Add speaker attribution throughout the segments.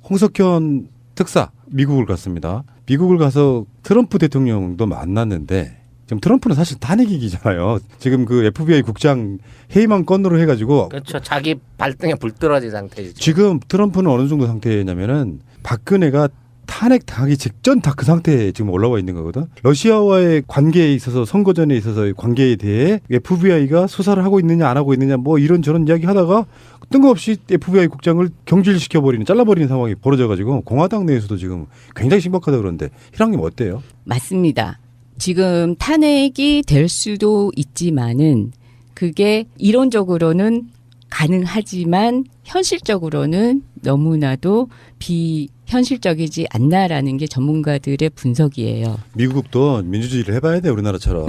Speaker 1: 홍석현 특사 미국을 갔습니다. 미국을 가서 트럼프 대통령도 만났는데 지금 트럼프는 사실 탄핵이기잖아요. 지금 그 FBI 국장 해임안 건으로 해가지고
Speaker 2: 그렇죠. 자기 발등에 불 떨어진 상태죠.
Speaker 1: 지금 트럼프는 어느 정도 상태냐면은 박근혜가 탄핵 당하기 직전 다 그 상태에 지금 올라와 있는 거거든. 러시아와의 관계에 있어서 선거 전에 있어서의 관계에 대해 FBI가 수사를 하고 있느냐 안 하고 있느냐 뭐 이런저런 이야기 하다가 뜬금없이 FBI 국장을 경질시켜버리는 잘라버리는 상황이 벌어져가지고 공화당 내에서도 지금 굉장히 심각하다 그러는데 희랑님 어때요?
Speaker 3: 맞습니다. 지금 탄핵이 될 수도 있지만은 그게 이론적으로는 가능하지만 현실적으로는 너무나도 비현실적이지 않나라는 게 전문가들의 분석이에요.
Speaker 1: 미국도 민주주의를 해봐야 돼 우리나라처럼.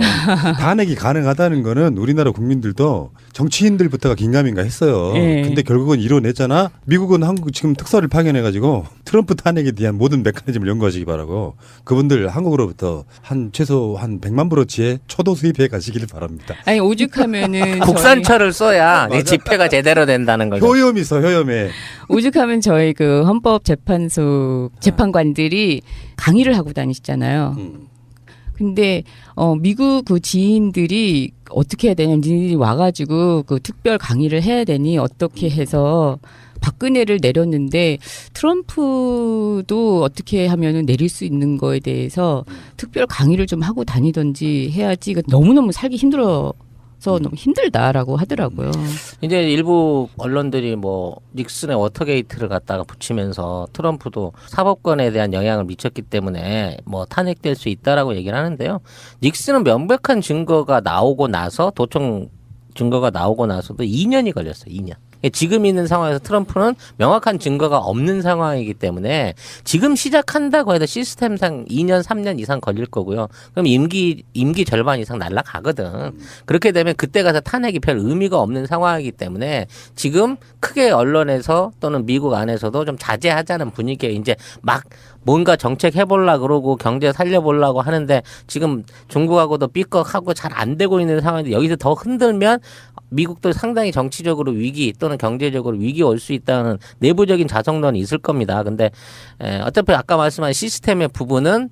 Speaker 1: 탄핵이 가능하다는 거는 우리나라 국민들도 정치인들부터가 긴가민가 했어요.
Speaker 3: 네.
Speaker 1: 근데 결국은 이뤄냈잖아. 미국은 한국 지금 특사를 파견해가지고 트럼프 탄핵에 대한 모든 메커니즘을 연구하시기 바라고 그분들 한국으로부터 최소 한 100만 불어치의 초도 수입해 가시기를 바랍니다.
Speaker 3: 아니 오죽하면은
Speaker 2: 국산철을 써야 네 집회가 제대로 된다는 거죠.
Speaker 1: 효염이 있어 효염에.
Speaker 3: 오죽하면 저희 그 헌법재판소 재판관들이 강의를 하고 다니시잖아요. 근데 미국 그 지인들이 어떻게 해야 되냐, 니들이 와가지고 그 특별 강의를 해야 되니 어떻게 해서 박근혜를 내렸는데 트럼프도 어떻게 하면은 내릴 수 있는 거에 대해서 특별 강의를 좀 하고 다니던지 해야지. 너무너무 살기 힘들어서 너무 힘들다라고 하더라고요.
Speaker 2: 이제 일부 언론들이 뭐 닉슨의 워터게이트를 갖다가 붙이면서 트럼프도 사법권에 대한 영향을 미쳤기 때문에 뭐 탄핵될 수 있다라고 얘기를 하는데요. 닉슨은 명백한 증거가 나오고 나서 도청 증거가 나오고 나서도 2년이 걸렸어요. 2년. 지금 있는 상황에서 트럼프는 명확한 증거가 없는 상황이기 때문에 지금 시작한다고 해도 시스템상 2년, 3년 이상 걸릴 거고요. 그럼 임기 절반 이상 날아가거든. 그렇게 되면 그때 가서 탄핵이 별 의미가 없는 상황이기 때문에 지금 크게 언론에서 또는 미국 안에서도 좀 자제하자는 분위기에 이제 막 뭔가 정책 해보려고 그러고 경제 살려보려고 하는데 지금 중국하고도 삐걱하고 잘 안 되고 있는 상황인데 여기서 더 흔들면 미국도 상당히 정치적으로 위기 또는 경제적으로 위기 올 수 있다는 내부적인 자성론이 있을 겁니다. 근데 어차피 아까 말씀한 시스템의 부분은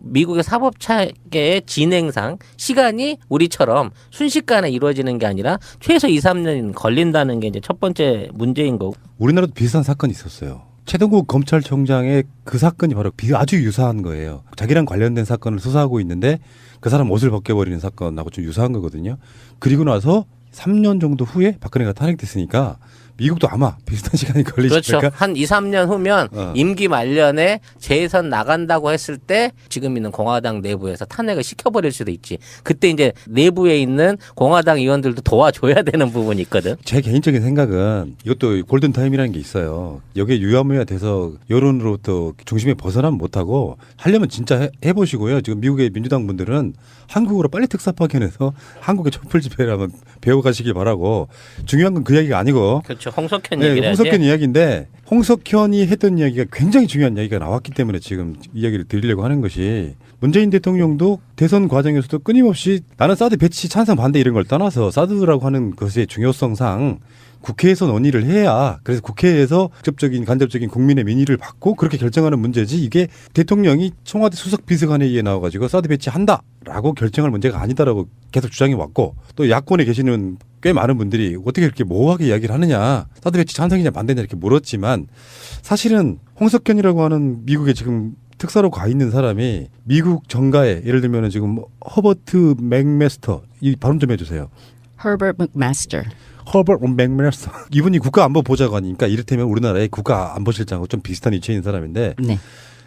Speaker 2: 미국의 사법체계의 진행상 시간이 우리처럼 순식간에 이루어지는 게 아니라 최소 2, 3년 걸린다는 게 이제 첫 번째 문제인 거고.
Speaker 1: 우리나라도 비슷한 사건이 있었어요. 최동국 검찰총장의 그 사건이 바로 아주 유사한 거예요. 자기랑 관련된 사건을 수사하고 있는데 그 사람 옷을 벗겨버리는 사건하고 좀 유사한 거거든요. 그리고 나서 3년 정도 후에 박근혜가 탄핵됐으니까 미국도 아마 비슷한 시간이 걸리지 않을까?
Speaker 2: 그렇죠. 한 2, 3년 후면 임기 말년에 재선 나간다고 했을 때 지금 있는 공화당 내부에서 탄핵을 시켜버릴 수도 있지. 그때 이제 내부에 있는 공화당 의원들도 도와줘야 되는 부분이 있거든.
Speaker 1: 제 개인적인 생각은 이것도 골든타임이라는 게 있어요. 여기에 유야무야 돼서 여론으로부터 중심에 벗어나면 못하고 하려면 진짜 해보시고요. 지금 미국의 민주당 분들은 한국으로 빨리 특사 파견해서 한국의 촛불 집회를 한번 배워가시길 바라고 중요한 건 그 이야기가 아니고
Speaker 2: 그렇죠. 홍석현 얘기를 해야지.
Speaker 1: 홍석현 이야기인데 홍석현이 했던 이야기가 굉장히 중요한 이야기가 나왔기 때문에 지금 이야기를 드리려고 하는 것이 문재인 대통령도 대선 과정에서도 끊임없이 나는 사드 배치 찬성 반대 이런 걸 떠나서 사드라고 하는 것의 중요성상 국회에서 논의를 해야 그래서 국회에서 직접적인 간접적인 국민의 민의를 받고 그렇게 결정하는 문제지 이게 대통령이 청와대 수석비서관회의에 나와가지고 사드 배치한다라고 결정할 문제가 아니다라고 계속 주장해 왔고 또 야권에 계시는 꽤 많은 분들이 어떻게 이렇게 모호하게 이야기를 하느냐 사드 배치 찬성이냐 반대냐 이렇게 물었지만 사실은 홍석현이라고 하는 미국에 지금 특사로 가 있는 사람이 미국 정가에 예를 들면 지금 허버트 맥메스터 이 발음 좀 해주세요.
Speaker 3: Herbert McMaster.
Speaker 1: 허버트 맥메스터 이분이 국가안보보좌관이니까 이를테면 우리나라의 국가안보실장하고 좀 비슷한 위치에 있는 사람인데
Speaker 3: 네.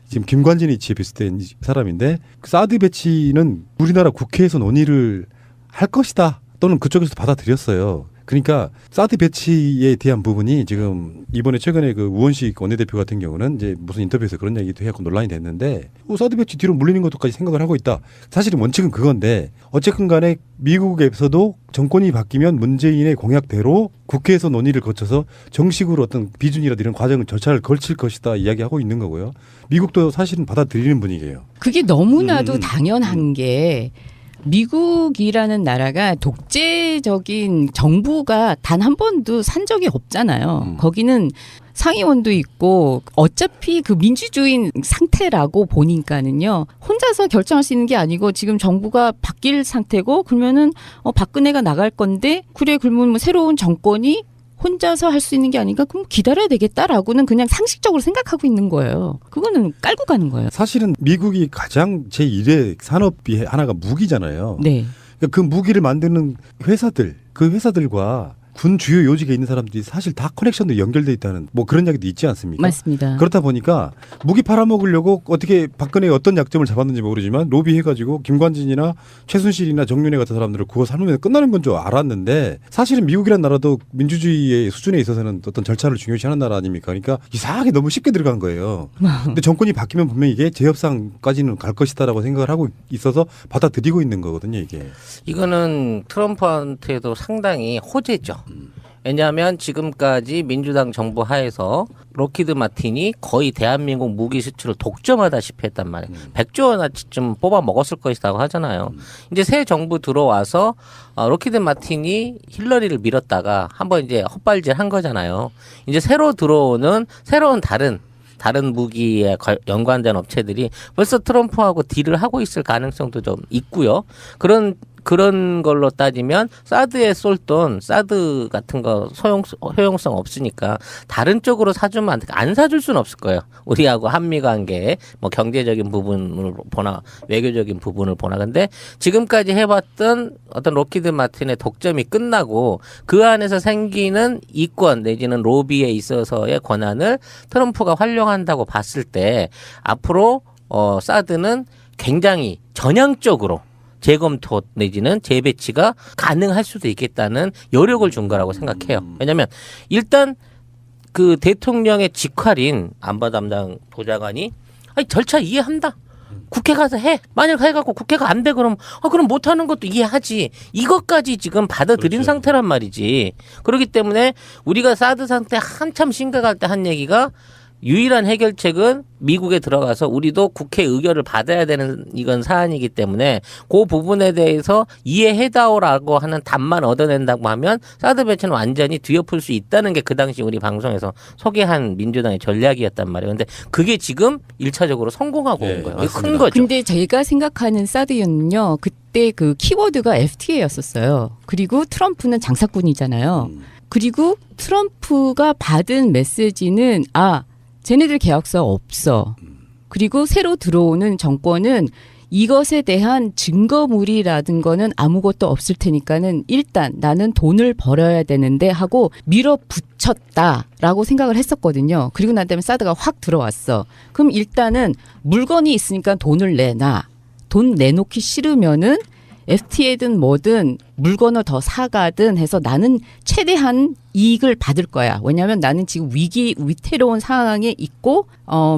Speaker 1: 지금 김관진 위치에 비슷한 사람인데 그 사드 배치는 우리나라 국회에서 논의를 할 것이다 또는 그쪽에서 받아들였어요. 그러니까 사드 배치에 대한 부분이 지금 이번에 최근에 그 우원식 원내대표 같은 경우는 이제 무슨 인터뷰에서 그런 얘기도 해갖고 논란이 됐는데 사드 배치 뒤로 물리는 것도까지 생각을 하고 있다. 사실은 원칙은 그건데 어쨌든 간에 미국에서도 정권이 바뀌면 문재인의 공약대로 국회에서 논의를 거쳐서 정식으로 어떤 비준이라든지 이런 과정을 절차를 걸칠 것이다 이야기하고 있는 거고요. 미국도 사실은 받아들이는 분위기예요.
Speaker 3: 그게 너무나도 당연한 게 미국이라는 나라가 독재적인 정부가 단 한 번도 산 적이 없잖아요. 거기는 상위원도 있고 어차피 그 민주주의 상태라고 보니까는요. 혼자서 결정할 수 있는 게 아니고 지금 정부가 바뀔 상태고 그러면은 박근혜가 나갈 건데 그래 그러면 뭐 새로운 정권이 혼자서 할 수 있는 게 아닌가? 그럼 기다려야 되겠다라고는 그냥 상식적으로 생각하고 있는 거예요. 그거는 깔고 가는 거예요.
Speaker 1: 사실은 미국이 가장 제1의 산업이 하나가 무기잖아요.
Speaker 3: 네.
Speaker 1: 그러니까 그 무기를 만드는 회사들, 그 회사들과 군 주요 요직에 있는 사람들이 사실 다 커넥션도 연결돼 있다는 뭐 그런 이야기도 있지 않습니까?
Speaker 3: 맞습니다.
Speaker 1: 그렇다 보니까 무기 팔아먹으려고 어떻게 박근혜가 어떤 약점을 잡았는지 모르지만 로비해가지고 김관진이나 최순실이나 정윤회 같은 사람들을 그거 삼으면 끝나는 건 줄 알았는데 사실은 미국이란 나라도 민주주의의 수준에 있어서는 어떤 절차를 중요시하는 나라 아닙니까? 그러니까 이상하게 너무 쉽게 들어간 거예요. 근데 정권이 바뀌면 분명히 이게 재협상까지는 갈 것이다라고 생각을 하고 있어서 받아들이고 있는 거거든요, 이게.
Speaker 2: 이거는 트럼프한테도 상당히 호재죠. 왜냐하면 지금까지 민주당 정부 하에서 록히드 마틴이 거의 대한민국 무기 수출을 독점하다시피 했단 말이에요. 100조 원어치쯤 뽑아 먹었을 것이라고 하잖아요. 이제 새 정부 들어와서 록히드 마틴이 힐러리를 밀었다가 한번 이제 헛발질 한 거잖아요. 이제 새로 들어오는 새로운 다른 무기에 연관된 업체들이 벌써 트럼프하고 딜을 하고 있을 가능성도 좀 있고요. 그런 걸로 따지면 사드에 쏠돈 사드 같은 거 효용성 없으니까 다른 쪽으로 사주면 안 사줄 수는 없을 거예요. 우리하고 한미 관계에 뭐 경제적인 부분을 보나 외교적인 부분을 보나. 근데 지금까지 해봤던 어떤 록히드 마틴의 독점이 끝나고 그 안에서 생기는 이권 내지는 로비에 있어서의 권한을 트럼프가 활용한다고 봤을 때 앞으로 사드는 굉장히 전향적으로 재검토 내지는 재배치가 가능할 수도 있겠다는 여력을 준 거라고 생각해요. 왜냐하면 일단 그 대통령의 직할인 안보 담당 보좌관이 아니 절차 이해한다. 국회 가서 해. 만약 해갖고 국회가 안 돼 그럼 그럼 못하는 것도 이해하지. 이것까지 지금 받아들인
Speaker 1: 그렇죠.
Speaker 2: 상태란 말이지. 그렇기 때문에 우리가 사드 상태 한참 심각할 때 한 얘기가 유일한 해결책은 미국에 들어가서 우리도 국회 의결을 받아야 되는 이건 사안이기 때문에 그 부분에 대해서 이해해다오라고 하는 답만 얻어낸다고 하면 사드 배치는 완전히 뒤엎을 수 있다는 게 그 당시 우리 방송에서 소개한 민주당의 전략이었단 말이에요. 근데 그게 지금 1차적으로 성공하고 온 거예요. 큰 거죠.
Speaker 3: 근데 제가 생각하는 사드는요. 그때 그 키워드가 FTA였었어요. 그리고 트럼프는 장사꾼이잖아요. 그리고 트럼프가 받은 메시지는 쟤네들 계약서 없어. 그리고 새로 들어오는 정권은 이것에 대한 증거물이라든 거는 아무것도 없을 테니까는 일단 나는 돈을 벌어야 되는데 하고 밀어붙였다라고 생각을 했었거든요. 그리고 난 다음에 사드가 확 들어왔어. 그럼 일단은 물건이 있으니까 돈을 내놔. 돈 내놓기 싫으면은 FTA든 뭐든 물건을 더 사가든 해서 나는 최대한 이익을 받을 거야. 왜냐하면 나는 지금 위태로운 상황에 있고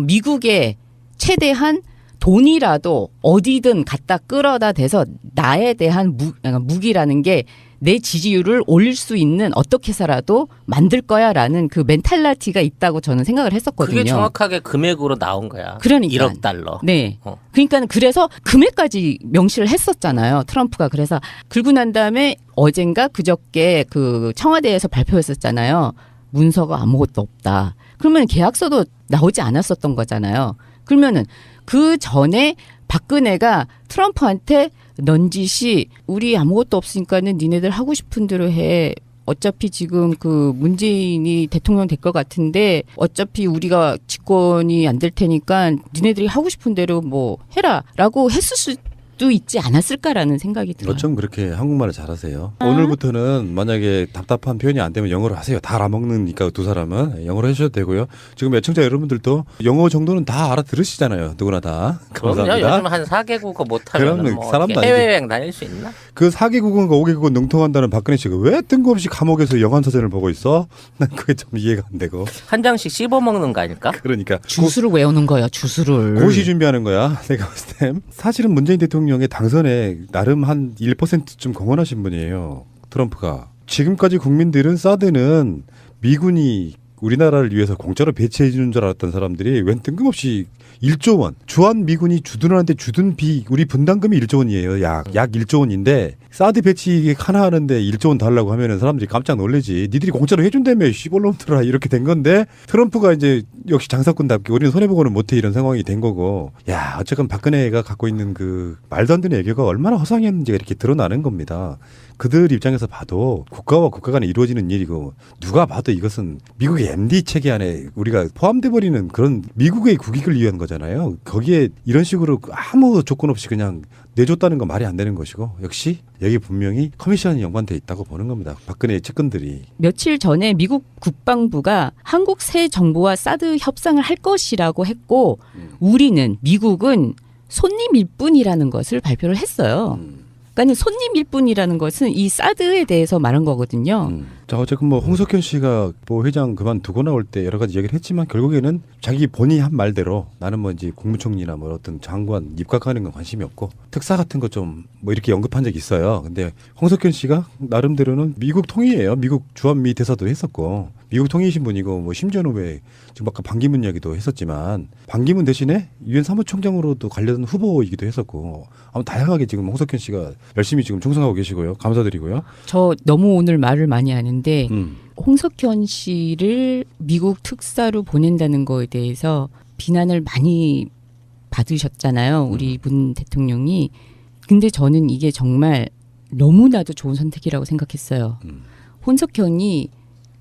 Speaker 3: 미국에 최대한 돈이라도 어디든 갖다 끌어다 대서 나에 대한 무기라는 게 내 지지율을 올릴 수 있는 어떻게 해서라도 만들 거야라는 그 멘탈리티가 있다고 저는 생각을 했었거든요.
Speaker 2: 그게 정확하게 금액으로 나온 거야.
Speaker 3: 그러니까.
Speaker 2: 1억 달러.
Speaker 3: 네. 그러니까 그래서 금액까지 명시를 했었잖아요. 트럼프가. 그래서 긁고 난 다음에 어젠가 그저께 그 청와대에서 발표했었잖아요. 문서가 아무것도 없다. 그러면 계약서도 나오지 않았었던 거잖아요. 그러면은 그 전에 박근혜가 트럼프한테 넌지시 우리 아무것도 없으니까는 니네들 하고 싶은 대로 해. 어차피 지금 그 문재인이 대통령 될 것 같은데 어차피 우리가 집권이 안 될 테니까 니네들이 하고 싶은 대로 뭐 해라라고 했을 수도 있지 않았을까라는 생각이 들어요.
Speaker 1: 어쩜 그렇게 한국말을 잘하세요? 오늘부터는 만약에 답답한 표현이 안 되면 영어로 하세요. 다 알아먹으니까 두 사람은 영어로 해주셔도 되고요. 지금 애청자 여러분들도 영어 정도는 다 알아들으시잖아요. 누구나 다.
Speaker 2: 그럼요.
Speaker 1: 감사합니다.
Speaker 2: 요즘 한 4개국어 못하면
Speaker 1: 그러면
Speaker 2: 뭐
Speaker 1: 사람도
Speaker 2: 해외여행 다닐 수 있나?
Speaker 1: 그 4개국어인가 5개국어 능통한다는 박근혜 씨가 왜 뜬금없이 감옥에서 영안사전을 보고 있어? 난 그게 좀 이해가 안 되고.
Speaker 2: 한 장씩 씹어먹는 거 아닐까?
Speaker 1: 그러니까.
Speaker 3: 주술을 외우는 거야. 주술을.
Speaker 1: 고시 준비하는 거야. 내가 봤을 땐. 사실은 문재인 대통령의 당선에 나름 한 1%쯤 공헌하신 분이에요. 트럼프가. 지금까지 국민들은 사드는 미군이 우리나라를 위해서 공짜로 배치해 주는 줄 알았던 사람들이 웬 뜬금없이 1조 원. 주한 미군이 주둔하는데 주둔 비 우리 분담금이 1조 원이에요. 약 1조 원인데 사드 배치 하나 하는데 1조 원 달라고 하면은 사람들이 깜짝 놀래지. 니들이 공짜로 해준다며 시골놈들아 이렇게 된 건데 트럼프가 이제 역시 장사꾼답게 우리는 손해보고는 못해 이런 상황이 된 거고. 야 어쨌건 박근혜가 갖고 있는 그 말도 안 되는 애교가 얼마나 허상했는지가 이렇게 드러나는 겁니다. 그들 입장에서 봐도 국가와 국가 간에 이루어지는 일이고 누가 봐도 이것은 미국의 MD 체계 안에 우리가 포함돼 버리는 그런 미국의 국익을 위한 거잖아요. 거기에 이런 식으로 아무 조건 없이 그냥 내줬다는 건 말이 안 되는 것이고 역시 여기 분명히 커미션이 연관돼 있다고 보는 겁니다. 박근혜의 측근들이.
Speaker 3: 며칠 전에 미국 국방부가 한국 새 정부와 사드 협상을 할 것이라고 했고 우리는 미국은 손님일 뿐이라는 것을 발표를 했어요. 그러니까 손님일 뿐이라는 것은 이 사드에 대해서 말한 거거든요.
Speaker 1: 자 어쨌든 뭐 홍석현 씨가 뭐 회장 그만두고 나올 때 여러 가지 얘기를 했지만 결국에는 자기 본인이 한 말대로 나는 뭐 이제 국무총리나 뭐 어떤 장관 입각하는 건 관심이 없고 특사 같은 거 좀 뭐 이렇게 언급한 적이 있어요. 근데 홍석현 씨가 나름대로는 미국 통이에요. 미국 주한미 대사도 했었고 미국 통이신 분이고 뭐 심지어는 왜 지금 아까 반기문 이야기도 했었지만 반기문 대신에 유엔 사무총장으로도 관련 후보이기도 했었고 아무 다양하게 지금 홍석현 씨가 열심히 지금 충성하고 계시고요. 감사드리고요.
Speaker 3: 저 너무 오늘 말을 많이 하는데 홍석현 씨를 미국 특사로 보낸다는 거에 대해서 비난을 많이 받으셨잖아요. 우리 문 대통령이. 근데 저는 이게 정말 너무나도 좋은 선택이라고 생각했어요. 홍석현이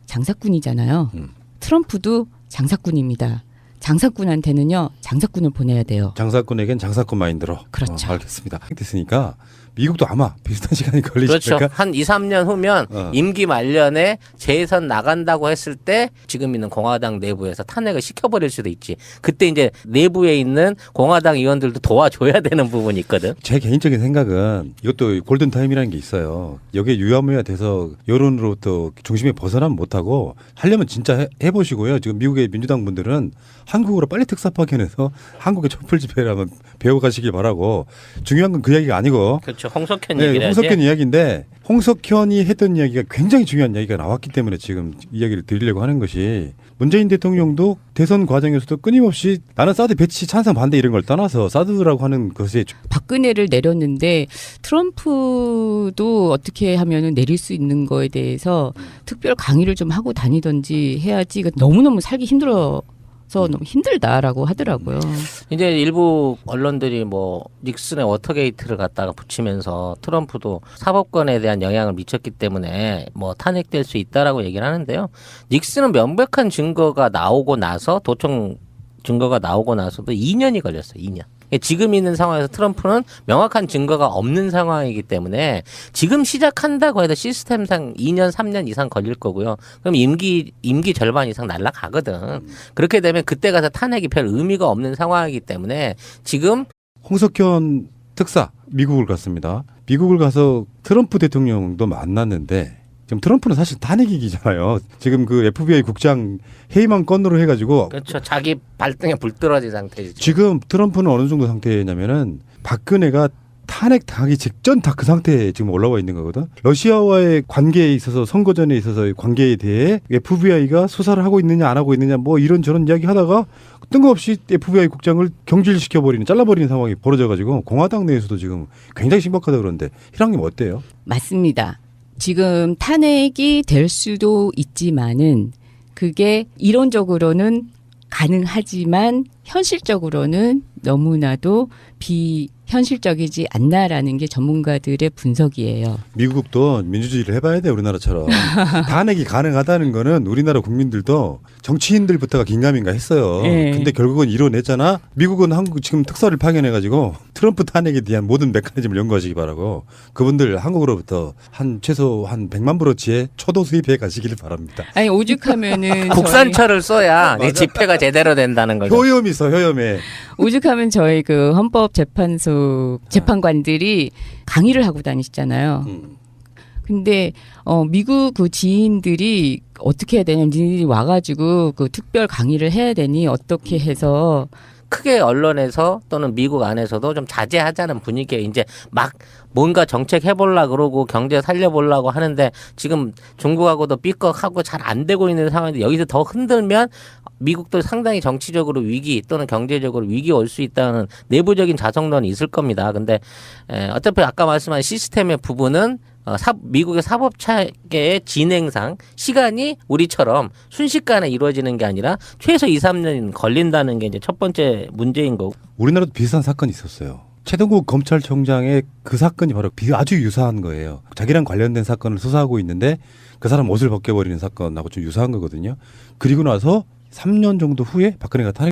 Speaker 3: 장사꾼이잖아요. 트럼프도 장사꾼입니다. 장사꾼한테는요. 장사꾼을 보내야 돼요.
Speaker 1: 장사꾼에겐 장사꾼 마인드로.
Speaker 3: 그렇죠.
Speaker 1: 알겠습니다. 됐으니까 미국도 아마 비슷한 시간이 걸리지
Speaker 2: 그렇죠.
Speaker 1: 않을까?
Speaker 2: 한 2, 3년 후면 임기 말년에 재선 나간다고 했을 때 지금 있는 공화당 내부에서 탄핵을 시켜버릴 수도 있지. 그때 이제 내부에 있는 공화당 의원들도 도와줘야 되는 부분이 있거든.
Speaker 1: 제 개인적인 생각은 이것도 골든타임이라는 게 있어요. 여기에 유야무야 돼서 여론으로부터 중심에 벗어나면 못하고 하려면 진짜 해보시고요. 지금 미국의 민주당 분들은 한국으로 빨리 특사 파견해서 한국의 촛불 집회를 한번 배워가시길 바라고 중요한 건 그 이야기가 아니고
Speaker 2: 그렇죠. 홍석현 얘기를 하지.
Speaker 1: 홍석현 이야기인데 홍석현이 했던 이야기가 굉장히 중요한 이야기가 나왔기 때문에 지금 이야기를 드리려고 하는 것이 문재인 대통령도 대선 과정에서도 끊임없이 나는 사드 배치 찬성 반대 이런 걸 떠나서 사드라고 하는 것에
Speaker 3: 박근혜를 내렸는데 트럼프도 어떻게 하면은 내릴 수 있는 거에 대해서 특별 강의를 좀 하고 다니던지 해야지. 이거 너무너무 살기 힘들어서 너무 힘들다라고 하더라고요.
Speaker 2: 이제 일부 언론들이 뭐 닉슨의 워터게이트를 갖다가 붙이면서 트럼프도 사법권에 대한 영향을 미쳤기 때문에 뭐 탄핵될 수 있다라고 얘기를 하는데요. 닉슨은 명백한 증거가 나오고 나서 도청 증거가 나오고 나서도 2년이 걸렸어요. 2년. 지금 있는 상황에서 트럼프는 명확한 증거가 없는 상황이기 때문에 지금 시작한다고 해도 시스템상 2년, 3년 이상 걸릴 거고요. 그럼 임기 절반 이상 날아가거든. 그렇게 되면 그때 가서 탄핵이 별 의미가 없는 상황이기 때문에 지금
Speaker 1: 홍석현 특사 미국을 갔습니다. 미국을 가서 트럼프 대통령도 만났는데 지금 트럼프는 사실 탄핵이기잖아요. 지금 그 FBI 국장 해임안 건으로 해가지고
Speaker 2: 그렇죠. 자기 발등에 불 떨어진 상태죠.
Speaker 1: 지금 트럼프는 어느 정도 상태냐면은 박근혜가 탄핵 당하기 직전 다 그 상태에 지금 올라와 있는 거거든. 러시아와의 관계에 있어서 선거 전에 있어서의 관계에 대해 FBI가 수사를 하고 있느냐 안 하고 있느냐 뭐 이런저런 이야기 하다가 뜬금없이 FBI 국장을 경질시켜버리는 잘라버리는 상황이 벌어져가지고 공화당 내에서도 지금 굉장히 심각하다 그러는데 희랑님 어때요?
Speaker 3: 맞습니다. 지금 탄핵이 될 수도 있지만은 그게 이론적으로는 가능하지만 현실적으로는 너무나도 비현실적이지 않나라는 게 전문가들의 분석이에요.
Speaker 1: 미국도 민주주의를 해봐야 돼 우리나라처럼. 탄핵이 가능하다는 거는 우리나라 국민들도 정치인들부터가 긴가민가 했어요.
Speaker 3: 네.
Speaker 1: 근데 결국은 이뤄냈잖아. 미국은 한국 지금 특사를 파견해가지고 트럼프 탄핵에 대한 모든 메커니즘을 연구하시기 바라고 그분들 한국으로부터 한 최소 한 100만 불어치의 초도 수입해 가시기를 바랍니다.
Speaker 3: 아니 오죽하면은
Speaker 2: 국산차를 써야 내 집회가 제대로 된다는 거죠.
Speaker 1: 효염이 있어 효염에.
Speaker 3: 오죽하면 저희 그 헌법재판소 재판관들이 강의를 하고 다니시잖아요. 근데 미국 그 지인들이 어떻게 해야 되냐, 니들이 와가지고 그 특별 강의를 해야 되니 어떻게 해서
Speaker 2: 크게 언론에서 또는 미국 안에서도 좀 자제하자는 분위기에 이제 막 뭔가 정책 해보려고 그러고 경제 살려보려고 하는데 지금 중국하고도 삐걱하고 잘 안 되고 있는 상황인데 여기서 더 흔들면 미국도 상당히 정치적으로 위기 또는 경제적으로 위기 올 수 있다는 내부적인 자성론이 있을 겁니다. 근데 어차피 아까 말씀한 시스템의 부분은 미국의 사법체계의 진행상 시간이 우리처럼 순식간에 이루어지는 게 아니라 최소 2, 3년 걸린다는 게 이제 첫 번째 문제인 거고.
Speaker 1: 우리나라도 비슷한 사건이 있었어요. 최동국 검찰총장의 그 사건이 바로 아주 유사한 거예요. 자기랑 관련된 사건을 수사하고 있는데 그 사람 옷을 벗겨버리는 사건하고 좀 유사한 거거든요. 그리고 나서 3년 정도 후에 박근혜가 탄핵